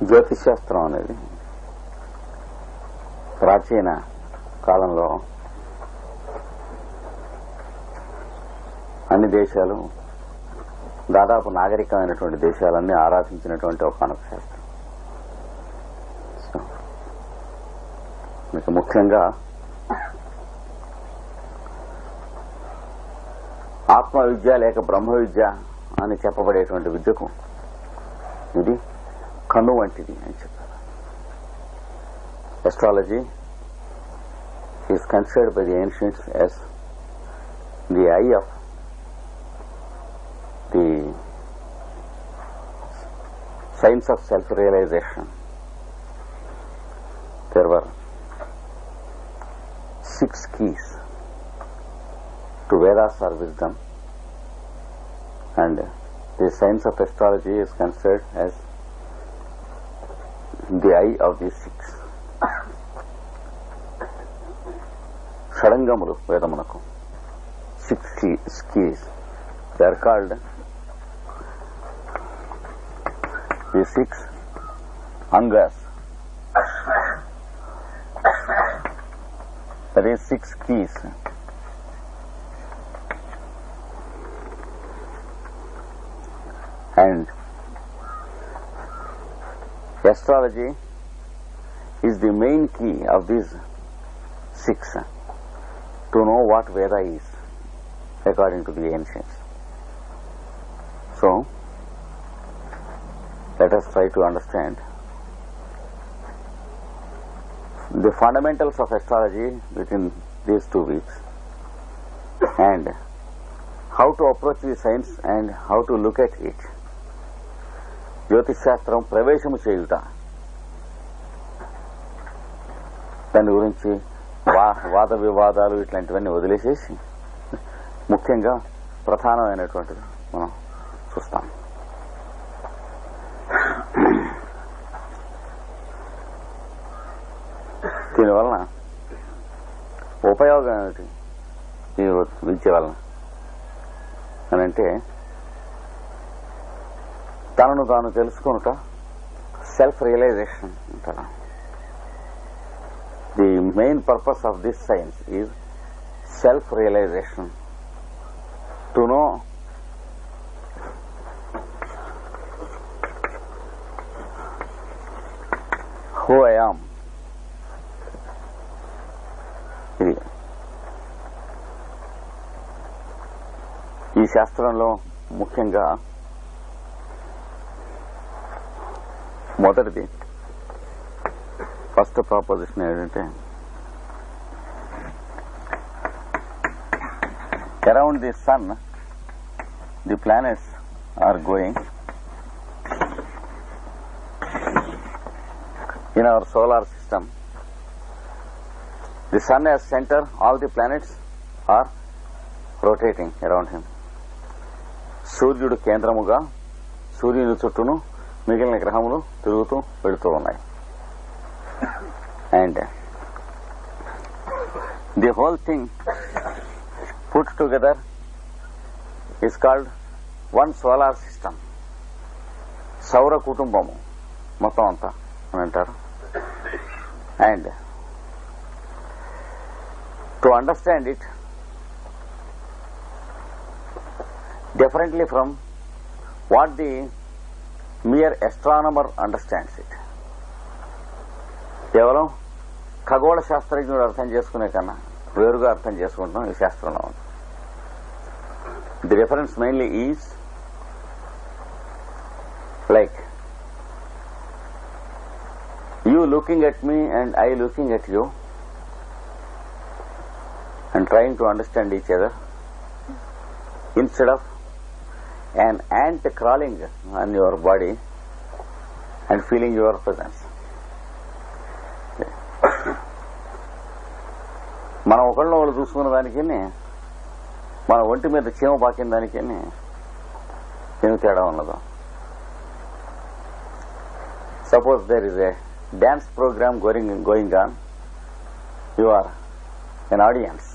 జ్యోతిశాస్త్రం అనేది ప్రాచీన కాలంలో అన్ని దేశాలు, దాదాపు నాగరికమైనటువంటి దేశాలన్నీ ఆరాధించినటువంటి ఒకనొక శాస్త్రం. మీకు ముఖ్యంగా ఆత్మ విద్య లేక బ్రహ్మ విద్య అని చెప్పబడేటువంటి విద్యకు ఇది కన్ను వంటిది అని చెప్పారు. Astrology is considered by the ancients as the eye of the science of self-realization. There were 6 keys to Vedas or wisdom, and the science of astrology is considered as the eye of these 6. షడంగములు వేదమునకు 6 keys. They are called the 6 angas. That is 6 keys. And astrology is the main key of these 6 to know what Veda is according to the ancients. So, let us try to understand the fundamentals of astrology within these 2 weeks, and how to approach the science and how to look at it. జ్యోతిశాస్త్రం ప్రవేశము చేయుట, దాని గురించి వాద వివాదాలు ఇట్లాంటివన్నీ వదిలేసేసి ముఖ్యంగా ప్రధానమైనటువంటిది మనం చూస్తాం. దీనివలన ఉపయోగం ఏమిటి ఈ విద్య వలన అని అంటే, తనను తాను తెలుసుకొనుట, సెల్ఫ్ రియలైజేషన్ అంటారు. The main purpose of this science is self-realization. To know who I am. ఈ శాస్త్రంలో ముఖ్యంగా మొదటిది, ఫస్ట్ ప్రాపోజిషన్ ఏంటంటే, around the sun the planets are going in our solar system. The sun as centre, all the planets are rotating around him. సూర్యుడు కేంద్రముగా సూర్యుని చుట్టూను మిగిలిన గ్రహములు తిరుగుతూ వెళుతూ ఉన్నాయి. And the whole thing put together is called one solar system. సౌర కుటుంబము మొత్తం అంతా అని అంటారు. And to understand it differently from what the mere astronomer understands it, కేవలం ఖగోళ శాస్త్రజ్ఞుడు అర్థం చేసుకునే కన్నా వేరుగా అర్థం చేసుకుంటాం ఈ శాస్త్రంలో. The difference mainly is like you looking at me and I looking at you and trying to understand each other instead of an ant crawling on your body and feeling your presence. మనం ఒకళ్ళని వాళ్ళు చూసుకున్న దానికి మన ఒంటి మీద చీమ పాకిన దానికి ఏమి తేడా ఉన్నదో. Suppose there is a dance programme going on, you are an audience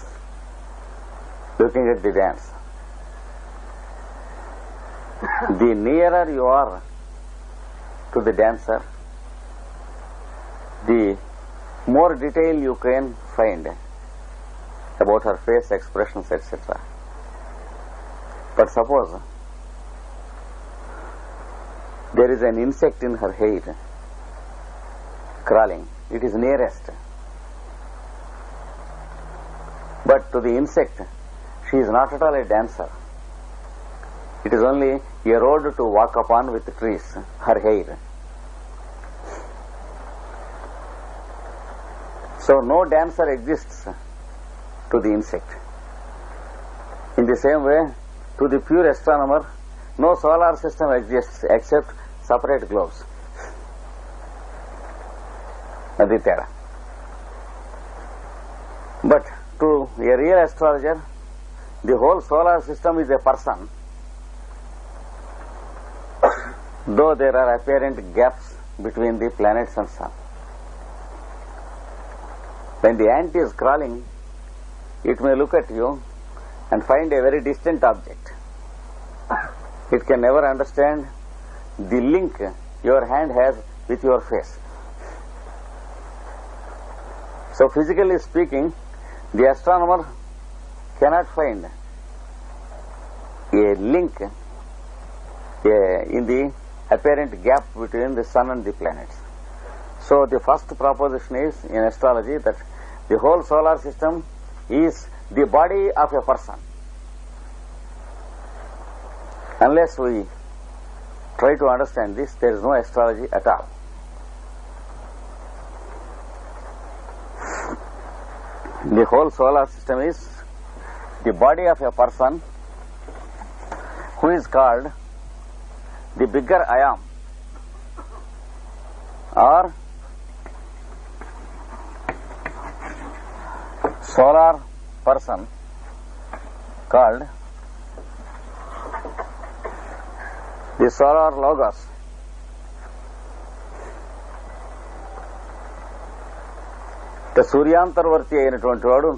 looking at the dance. The nearer you are to the dancer, the more detail you can find about her face expressions, etc. But suppose there is an insect in her hair crawling, it is nearest. But to the insect, she is not at all a dancer. It is only a road to walk upon with trees, her hair. So no dancer exists to the insect. In the same way, to the pure astronomer, no solar system exists except separate globes. Adi tera. But to a real astrologer, the whole solar system is a person, though there are apparent gaps between the planets and sun. When the ant is crawling, it may look at you and find a very distant object. It can never understand the link your hand has with your face. So physically speaking, the astronomer cannot find a link in the apparent gap between the sun and the planets. So the first proposition is in astrology that the whole solar system is the body of a person. Unless we try to understand this, there is no astrology at all. The whole solar system is the body of a person who is called the bigger I am, or solar person called the solar logos. The సూర్యాంతర్వర్తి అయినటువంటి వాడు,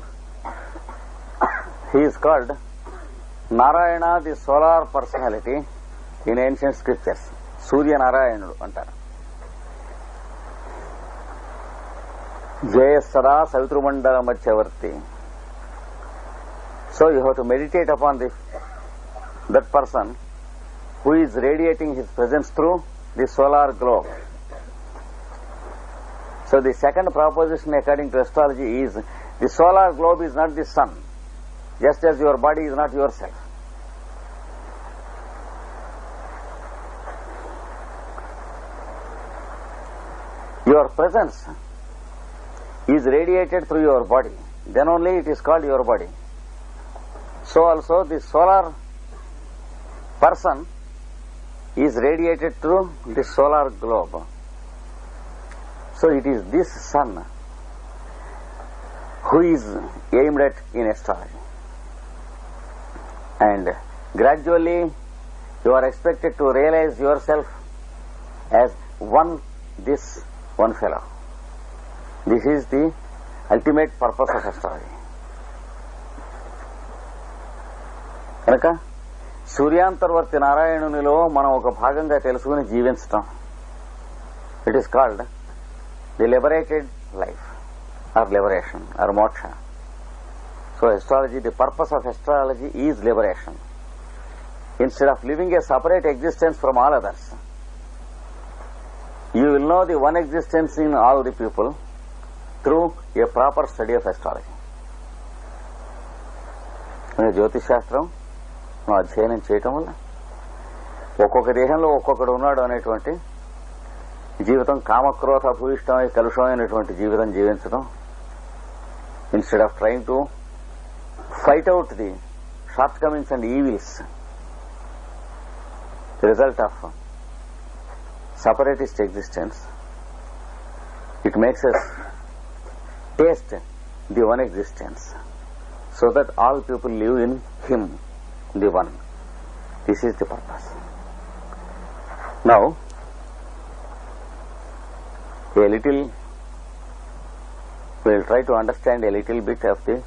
he is called Narayana, the solar personality in ancient scriptures. సూర్య నారాయణుడు అంటారు. జయ సదా సవితృమండల మధ్యవర్తి. So you have to meditate upon that person who is radiating his presence through the solar globe. So the second proposition according to astrology is the solar globe is not the sun, just as your body is not yourself. Your presence is radiated through your body, then only it is called your body. So also the solar person is radiated through the solar globe. So it is this sun who is aimed at in astrology. And gradually you are expected to realize yourself as this one fellow. This is the ultimate purpose of astrology. కనుక సూర్యాంతర్వర్తి నారాయణునిలో మనం ఒక భాగంగా తెలుసుకుని జీవించటం, it is called the liberated life or liberation or moksha. So astrology, the purpose of astrology is liberation. Instead of living a separate existence from all others, you will know the one existence in all the people through a proper study of astrology. జ్యోతిష్ శాస్త్రం అధ్యయనం చేయటం వల్ల ఒక్కొక్క దేహంలో ఒక్కొక్కడు ఉన్నాడు అనేటువంటి జీవితం, కామక్రోధ భూయిష్టమై కలుషమైనటువంటి జీవితం జీవించడం, instead of trying to fight out the short Cummins and evils, the result of separatist existence, it makes us taste the one existence, so that all people live in him, the one. This is the purpose. Now we will try to understand a little bit of the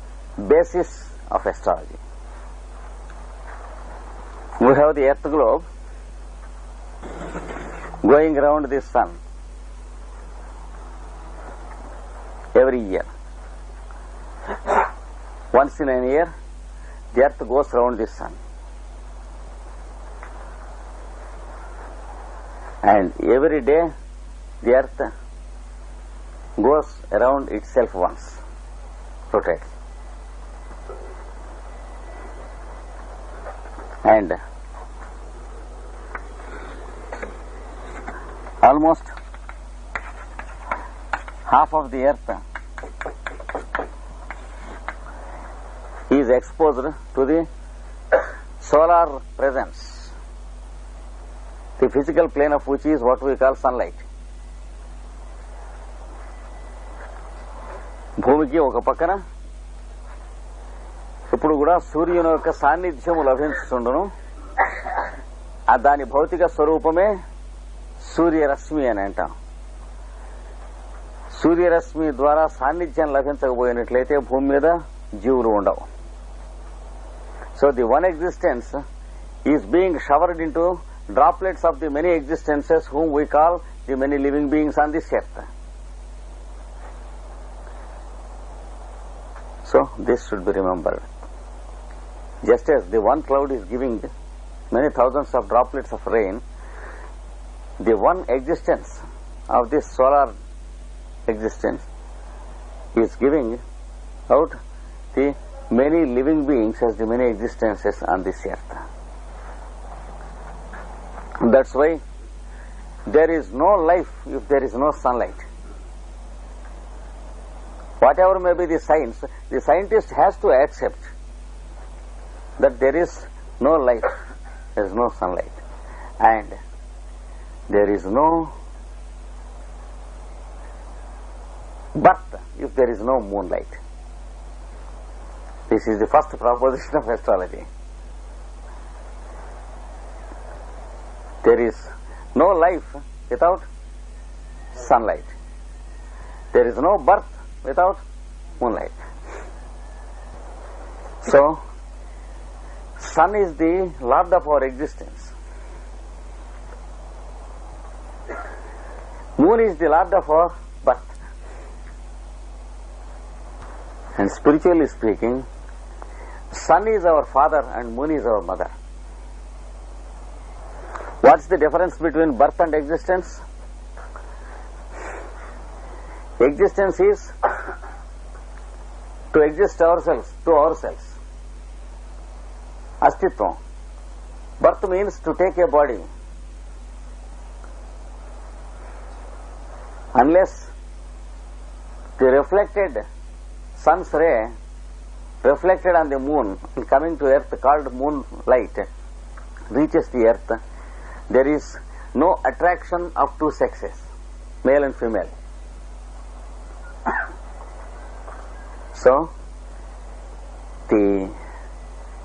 basis of astrology. We have the earth globe going around the sun. every year. Once in a year, the earth goes round the sun. And every day, the earth goes around itself once, rotates. And almost half of the earth is exposed to the solar presence, the physical plane of which is what we call sunlight. భూమికి ఒక పక్కన ఇప్పుడు కూడా సూర్యుని యొక్క సాన్నిధ్యము లభించుతుండును. దాని భౌతిక స్వరూపమే సూర్యరశ్మి అని అంటాం. సూర్యరశ్మి ద్వారా సాన్నిధ్యం లభించకపోయినట్లయితే భూమి మీద జీవులు ఉండవు. So the one existence is being showered into droplets of the many existences whom we call the many living beings on this earth. So this should be remembered. Just as the one cloud is giving many thousands of droplets of rain, the one existence of this solar existence is giving out the many living beings as the many existences on this earth. That's why there is no life if there is no sunlight. Whatever may be the science, the scientist has to accept that there is no life, there is no sunlight, and there is no birth if there is no moonlight. This is the first proposition of astrology. There is no life without sunlight. There is no birth without moonlight. So, sun is the lord of our existence. Moon is the lord of our birth. And spiritually speaking, sun is our father and moon is our mother. What's the difference between birth and existence? Existence is to exist ourselves, to ourselves. Astitvam. Birth means to take a body. Unless the reflected sun's ray reflected on the moon and coming to earth called moonlight reaches the earth, there is no attraction of two sexes, male and female. So, the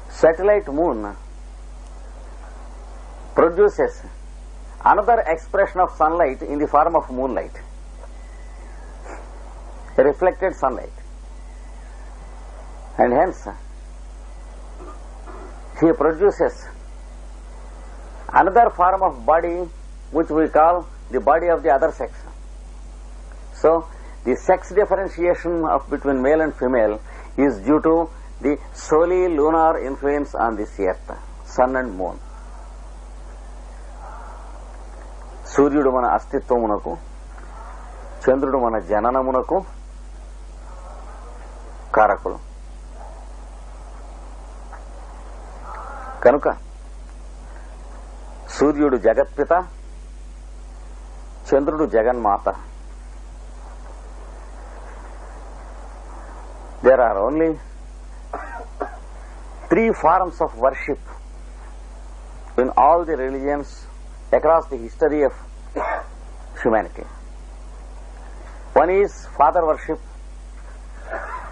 satellite moon produces another expression of sunlight in the form of moonlight, a reflected sunlight. And hence, he produces another form of body which we call the body of the other sex. So, the sex differentiation of between male and female is due to the solely lunar influence on this earth, sun and moon. సూర్యుడు మన అస్తిత్వమునకు, చంద్రుడు మన జననమునకు కారకుడు. కనుక సూర్యుడు జగత్పిత, చంద్రుడు జగన్మాత. There are only three forms of worship in all the religions across the history of humanity. One is father worship,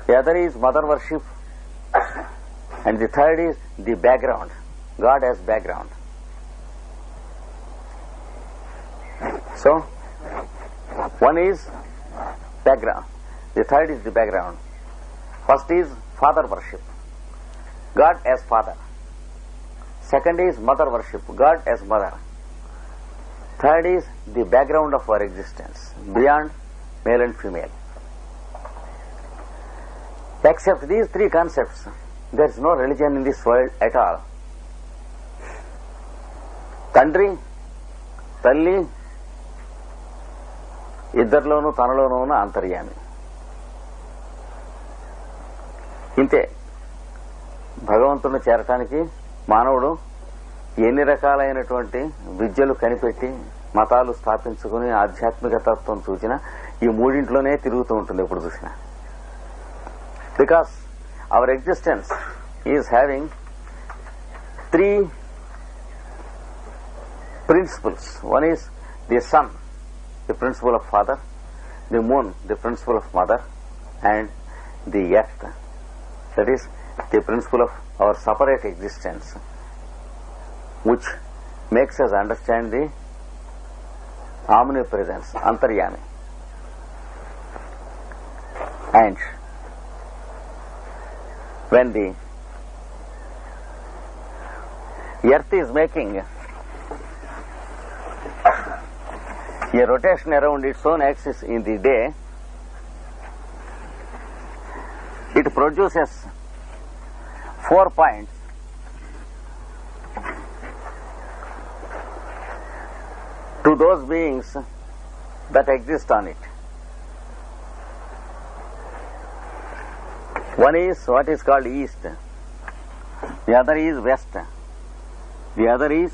the other is mother worship, and the third is the background. God as background. So, one is background, the third is the background. First is father worship, God as father. Second is mother worship, God as mother. Third is the background of our existence, beyond male and female. Except these three concepts, there is no religion in this world at all. తండ్రి, తల్లి ఇద్దరిలోనూ తనలోనూ ఉన్న అంతర్యామి. ఇంతే. భగవంతుని చేరటానికి మానవుడు ఎన్ని రకాలైనటువంటి విద్యలు కనిపెట్టి మతాలు స్థాపించుకుని ఆధ్యాత్మిక తత్వం చూసినా ఈ మూడింట్లోనే తిరుగుతూ ఉంటుంది ఎప్పుడు చూసినా. Because our existence is having three principles. One is the sun, the principle of father, the moon, the principle of mother, and the earth, that is the principle of our separate existence, which makes us understand the omnipresence, antaryami. And when the earth is making a rotation around its own axis in the day, it produces 4 points to those beings that exist on it. One is what is called east, the other is west, the other is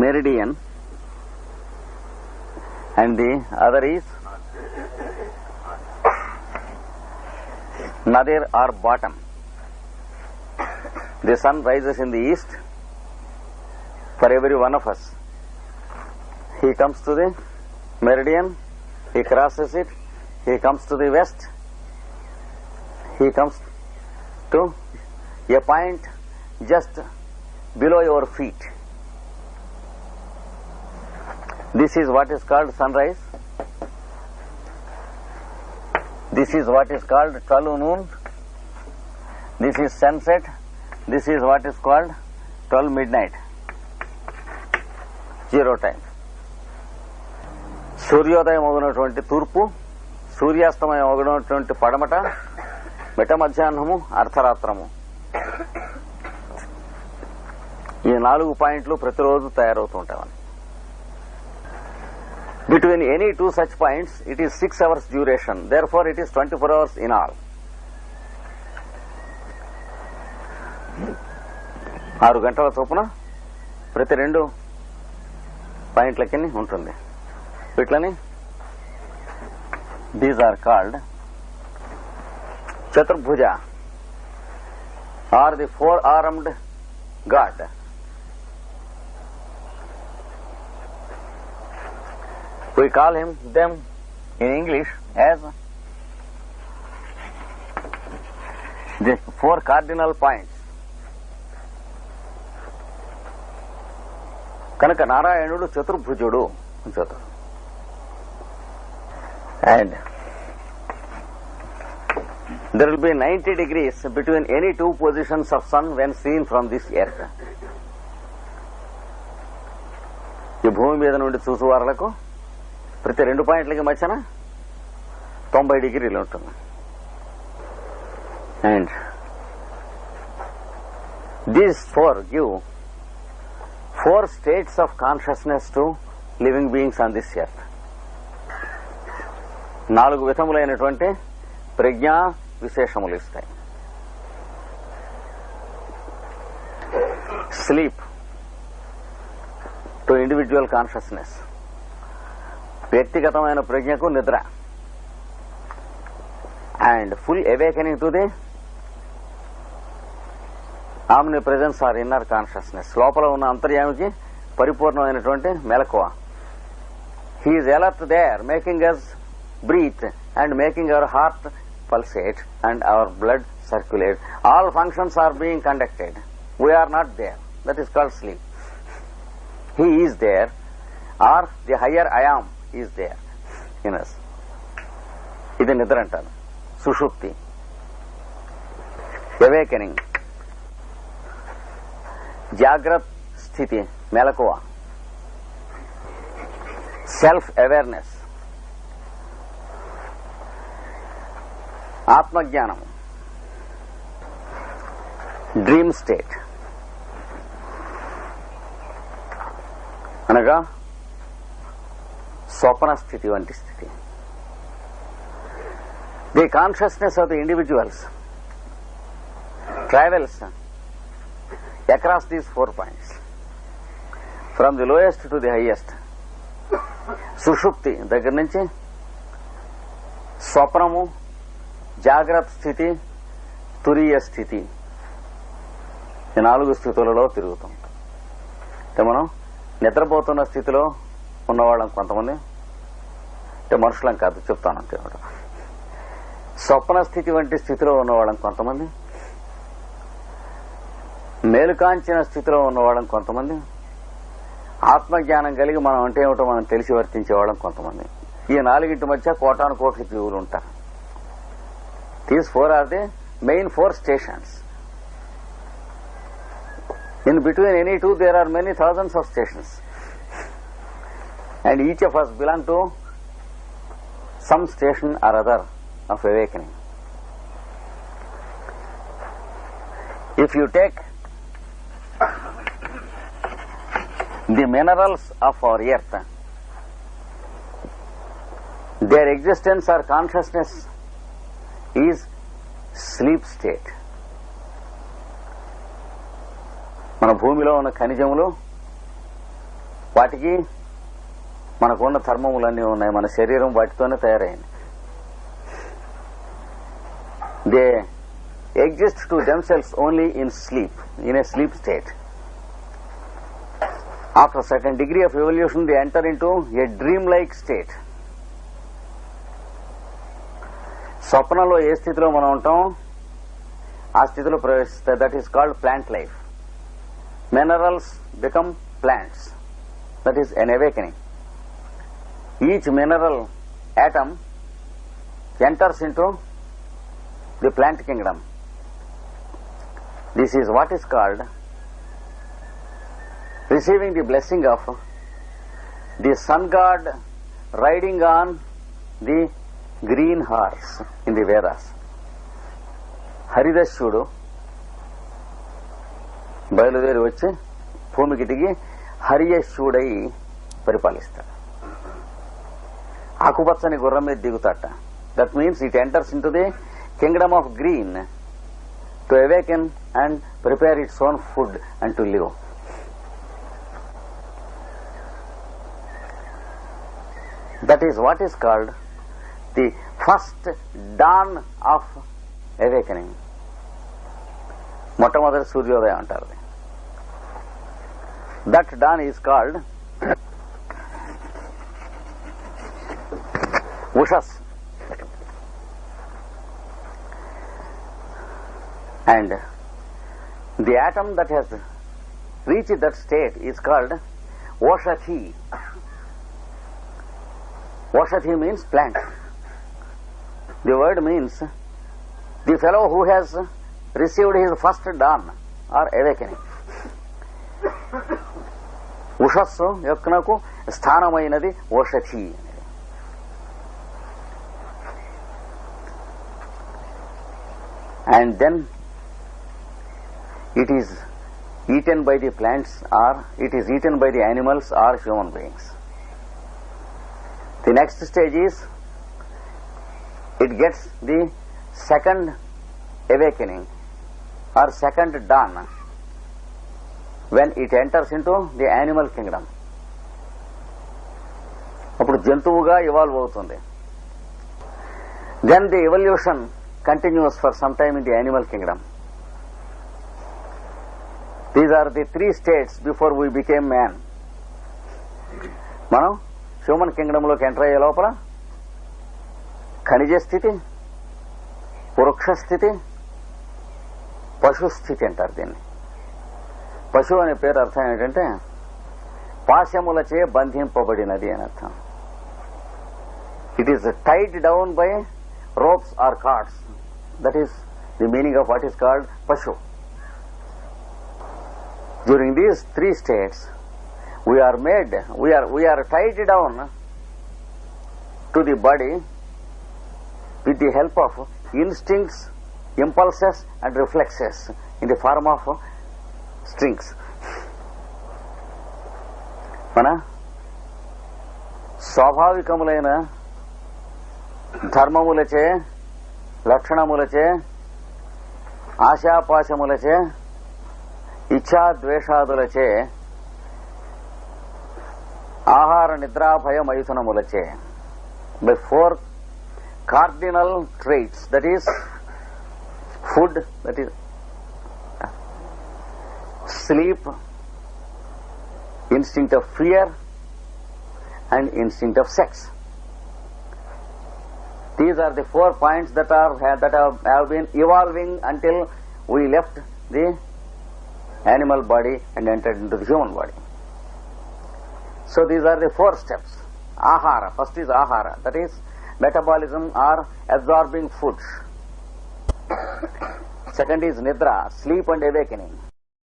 meridian, and the other is nadir or bottom. The sun rises in the east for every one of us. He comes to the meridian, he crosses it, he comes to the west, he comes to a point just below your feet. This is what is called sunrise. This is what is called 12 noon. This is sunset. This is what is called 12 midnight. 0 time. సూర్యోదయం అవునటువంటి తూర్పు, సూర్యాస్తమయం అవునటువంటి పడమట, మిట మధ్యాహ్నము, అర్ధరాత్రము. ఈ 4 పాయింట్లు ప్రతిరోజు తయారవుతూ ఉంటామని. Between any two such points, it is 6 hours duration. Therefore, it is 24 hours in all. 6 గంటల చొప్పున ప్రతి 2 పాయింట్లకి ఉంటుంది. వీటిని these are called చతుర్భుజ or the four-armed god. We call them in English as the 4 cardinal points. కనుక నారాయణుడు చతుర్భుజుడు. And there will be 90 degrees between any 2 positions of sun when seen from this earth. ఈ భూమి మీద నుండి చూసు వారులకు ప్రతి 2 పాయింట్లకి మధ్యన 90 డిగ్రీలు ఉంటుంది. And these 4 give 4 states of consciousness to living beings on this earth. 4 విధములైనటువంటి ప్రజ్ఞా విశేషములు ఇస్తాయి. స్లీప్ టు ఇండివిజువల్ కాన్షియస్నెస్, వ్యక్తిగతమైన ప్రజ్ఞకు నిద్ర. And full awakening to the omni presence or inner consciousness, లోపల ఉన్న అంతర్యామికి పరిపూర్ణమైనటువంటి మెలకువ. He is alert there, making us breathe and making our heart pulsate and our blood circulate. All functions are being conducted. We are not there. That is called sleep. He is there, or the higher I am is there in us. ఇది నిద్ర అంటారు, సుషుప్తి. Awakening జాగ్రత్త స్థితి, మెలకువ. Self awareness, ఆత్మజ్ఞానము, dream state అనగా స్వప్న స్థితి వంటి స్థితి. The consciousness of the individuals travels across these 4 points, from the lowest to the highest. సుషుప్తి దగ్గర నుంచి స్వప్నము, జాగ్రత్త స్థితి, తురీయ స్థితి, ఈ 4 స్థితులలో తిరుగుతాం. అంటే మనం నిద్రపోతున్న స్థితిలో ఉన్నవాళ్ళం కొంతమంది, అంటే మనుషులం కాదు చెప్తానంటే, స్వప్న స్థితి వంటి స్థితిలో ఉన్నవాళ్ళం కొంతమంది, మేలుకాంచిన స్థితిలో ఉన్నవాళ్ళం కొంతమంది, ఆత్మజ్ఞానం కలిగి మనం అంటే ఏమిటో మనం తెలిసి వర్తించేవాళ్ళం కొంతమంది. ఈ 4 మధ్య కోటాను కోట్ల జీవులు ఉంటారు. These 4 are the main 4 stations. In between any two there are many thousands of stations, and each of us belong to some station or other of awakening. If you take the minerals of our earth, their existence or consciousness is sleep state. మన భూమిలో ఉన్న ఖనిజములు, వాటికి మనకున్న ధర్మములన్నీ ఉన్నాయి. మన శరీరం వాటితోనే తయారైంది. They exist to themselves only in sleep, in a sleep state. After a certain degree of evolution, they enter into a dream-like state. స్వప్నంలో ఏ స్థితిలో మనం ఉంటాం ఆ స్థితిలో ప్రవేశిస్తాయి. That is called plant life. Minerals become plants. That is an awakening. Each mineral atom enters into the plant kingdom. This is what is called receiving the blessing of the sun god riding on the green horse in the Vedas. హరిదస్యుడు బయలుదేరి వచ్చి భూమికి దిగి హరియస్యుడై పరిపాలిస్తాడు. ఆకుపచ్చని గుర్రం మీద దిగుతాట. That means it enters into the kingdom of green to awaken and prepare its own food and to live. That is what is called the first dawn of awakening. మొట్టమొదటి సూర్యోదయం అంటారు. That dawn is called Ushas. And the atom that has reached that state is called Oshathi. Oshathi means plant. The word means the fellow who has received his first dawn or awakening. ఉషస్సు యొక్కనకు స్థానమైనది ఓషధి. And then it is eaten by the plants or it is eaten by the animals or human beings. The next stage is it gets the second awakening or second dawn when it enters into the animal kingdom. అప్పుడు జంతువుగా evolve అవుతుంది. Then the evolution continues for some time in the animal kingdom. These are the 3 states before we became man. మనం human కింగ్డమ్లోకి enter అయ్యే లోపల ఖనిజ స్థితి, వృక్ష స్థితి, పశు స్థితి అంటారు దీన్ని. పశువు అనే పేరు అర్థం ఏంటంటే పాశములచే బంధింపబడినది అని అర్థం. It is tied down by ropes or cords. That is the meaning of what is called pashu. During these 3 states we are tied down to the body with the help of instincts, impulses and reflexes in the form of strings. మన స్వాభావికములైన ధర్మములచే, లక్షణములచే, ఆశాపాశములచే, ఇచ్ఛాద్వేషాదులచే, ఆహార నిద్రాభయ మైథునములచే, by 4 cardinal traits, that is food, that is sleep, instinct of fear and instinct of sex. These are the 4 points that have been evolving until we left the animal body and entered into the human body. So these are the 4 steps. Ahara, first is ahara, that is metabolism or absorbing food. Second is nidra, sleep and awakening.